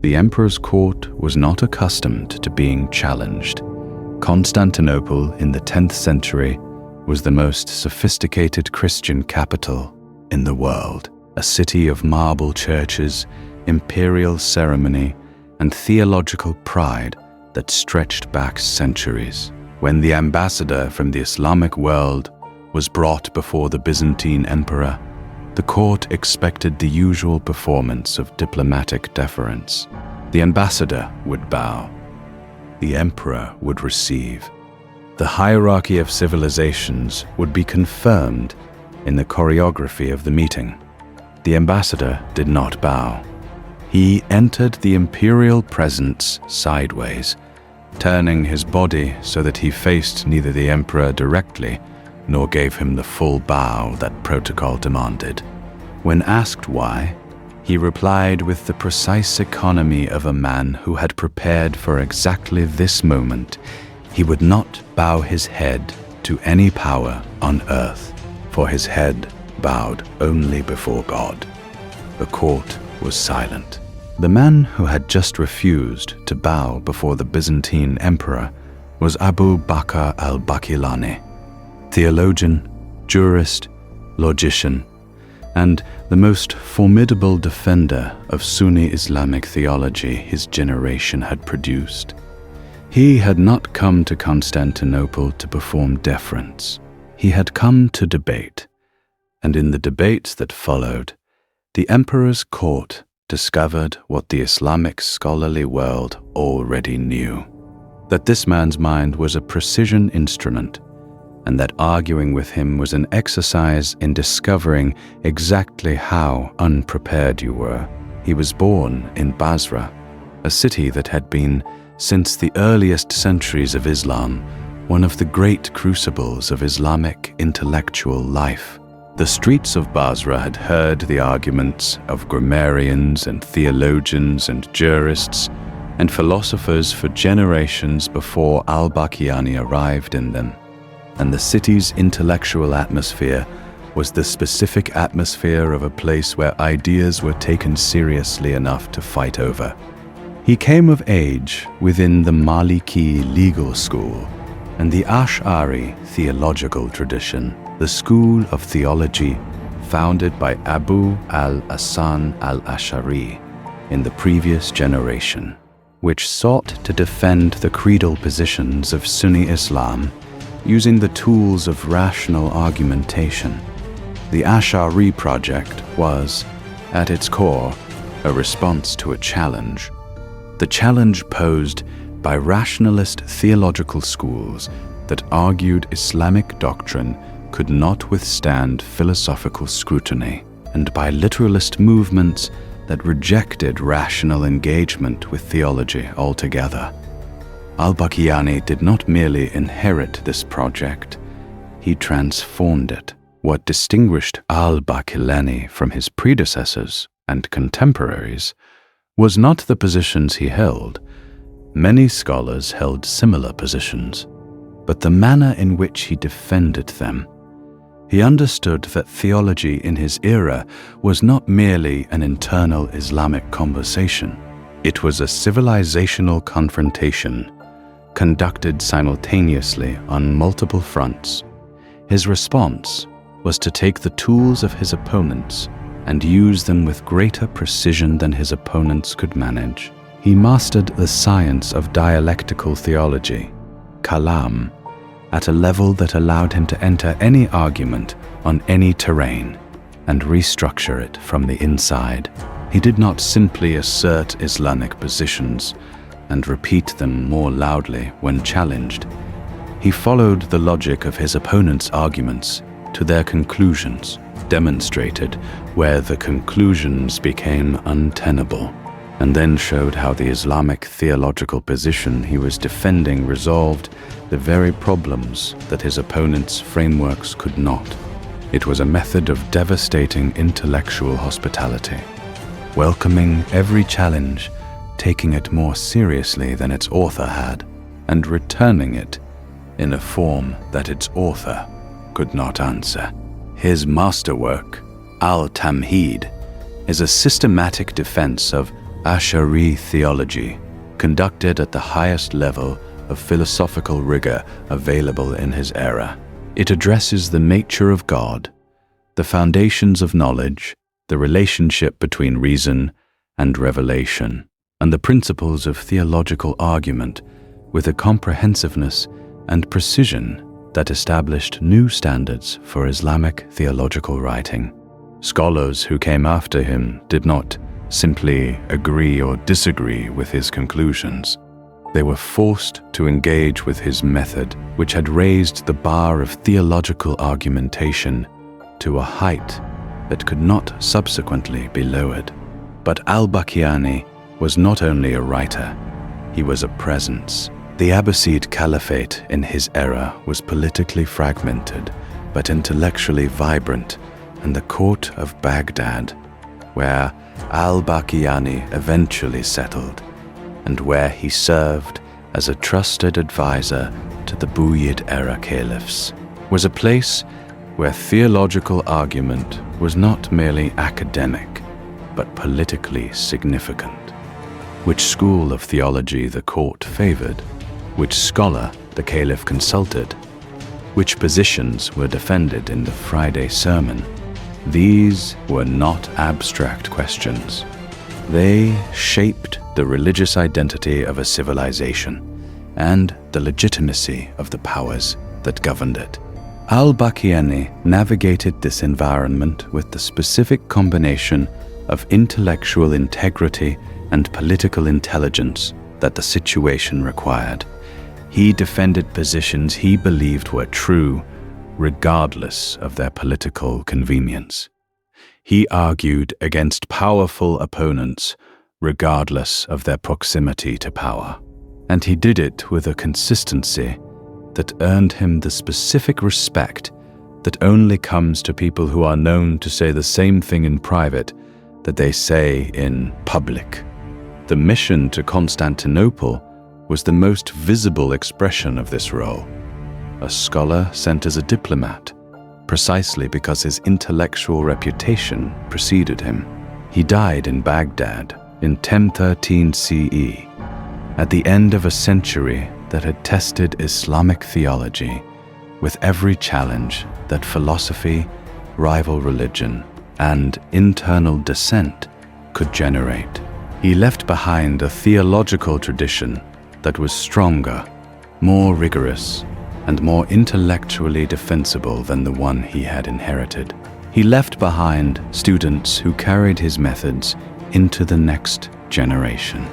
The emperor's court was not accustomed to being challenged. Constantinople in the 10th century was the most sophisticated Christian capital in the world, a city of marble churches, imperial ceremony, and theological pride that stretched back centuries. When the ambassador from the Islamic world was brought before the Byzantine emperor, the court expected the usual performance of diplomatic deference. The ambassador would bow. The emperor would receive. The hierarchy of civilizations would be confirmed in the choreography of the meeting. The ambassador did not bow. He entered the imperial presence sideways, turning his body so that he faced neither the emperor directly nor gave him the full bow that protocol demanded. When asked why, he replied with the precise economy of a man who had prepared for exactly this moment. He would not bow his head to any power on earth, for his head bowed only before God. The court was silent. The man who had just refused to bow before the Byzantine emperor was Abū Bakr al-Bāqillānī, theologian, jurist, logician, and the most formidable defender of Sunni Islamic theology his generation had produced. He had not come to Constantinople to perform deference. He had come to debate, and in the debates that followed, the emperor's court discovered what the Islamic scholarly world already knew: that this man's mind was a precision instrument, and that arguing with him was an exercise in discovering exactly how unprepared you were. He was born in Basra, a city that had been, since the earliest centuries of Islam, one of the great crucibles of Islamic intellectual life. The streets of Basra had heard the arguments of grammarians and theologians and jurists and philosophers for generations before al-Baghdadi arrived in them. And the city's intellectual atmosphere was the specific atmosphere of a place where ideas were taken seriously enough to fight over. He came of age within the Mālikī legal school and the Ashʿarī theological tradition, the school of theology founded by Abu al-Hasan al-Ashʿarī in the previous generation, which sought to defend the creedal positions of Sunni Islam using the tools of rational argumentation. The Ashʿarī project was, at its core, a response to a challenge. The challenge posed by rationalist theological schools that argued Islamic doctrine could not withstand philosophical scrutiny, and by literalist movements that rejected rational engagement with theology altogether. Al-Baghdadi did not merely inherit this project, he transformed it. What distinguished al-Bāqillānī from his predecessors and contemporaries was not the positions he held. Many scholars held similar positions, but the manner in which he defended them. He understood that theology in his era was not merely an internal Islamic conversation. It was a civilizational confrontation, conducted simultaneously on multiple fronts. His response was to take the tools of his opponents and use them with greater precision than his opponents could manage. He mastered the science of dialectical theology, kalam, at a level that allowed him to enter any argument on any terrain and restructure it from the inside. He did not simply assert Islamic positions and repeat them more loudly when challenged. He followed the logic of his opponents' arguments to their conclusions, demonstrated where the conclusions became untenable, and then showed how the Islamic theological position he was defending resolved the very problems that his opponents' frameworks could not. It was a method of devastating intellectual hospitality, welcoming every challenge, taking it more seriously than its author had, and returning it in a form that its author could not answer. His masterwork, al-Tamhīd, is a systematic defense of Ashʿarī theology, conducted at the highest level of philosophical rigor available in his era. It addresses the nature of God, the foundations of knowledge, the relationship between reason and revelation, and the principles of theological argument with a comprehensiveness and precision that established new standards for Islamic theological writing. Scholars who came after him did not simply agree or disagree with his conclusions. They were forced to engage with his method, which had raised the bar of theological argumentation to a height that could not subsequently be lowered. But al-Bāqillānī was not only a writer, he was a presence. The Abbasid caliphate in his era was politically fragmented, but intellectually vibrant, and the court of Baghdad, where al-Bāqillānī eventually settled, and where he served as a trusted advisor to the Buyid-era caliphs, was a place where theological argument was not merely academic, but politically significant. Which school of theology the court favored, which scholar the caliph consulted, which positions were defended in the Friday sermon, these were not abstract questions. They shaped the religious identity of a civilization and the legitimacy of the powers that governed it. Al-Bāqillānī navigated this environment with the specific combination of intellectual integrity and political intelligence that the situation required. He defended positions he believed were true, regardless of their political convenience. He argued against powerful opponents, regardless of their proximity to power. And he did it with a consistency that earned him the specific respect that only comes to people who are known to say the same thing in private that they say in public. The mission to Constantinople was the most visible expression of this role. A scholar sent as a diplomat, precisely because his intellectual reputation preceded him. He died in Baghdad in 1013 CE, at the end of a century that had tested Islamic theology with every challenge that philosophy, rival religion, and internal dissent could generate. He left behind a theological tradition that was stronger, more rigorous, and more intellectually defensible than the one he had inherited. He left behind students who carried his methods into the next generation.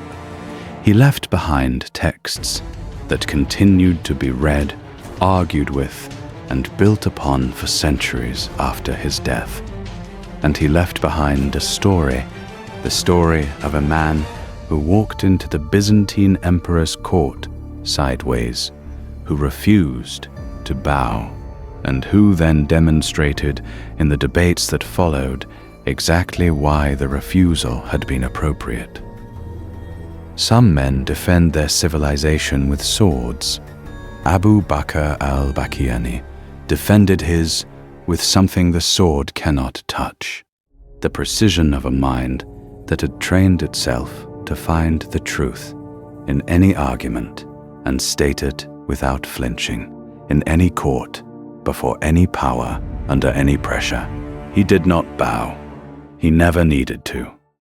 He left behind texts that continued to be read, argued with, and built upon for centuries after his death. And he left behind a story, the story of a man who walked into the Byzantine emperor's court sideways, who refused to bow, and who then demonstrated in the debates that followed exactly why the refusal had been appropriate. Some men defend their civilization with swords. Abū Bakr al-Bāqillānī defended his with something the sword cannot touch, the precision of a mind that had trained itself to find the truth in any argument and state it without flinching, in any court, before any power, under any pressure. He did not bow. He never needed to.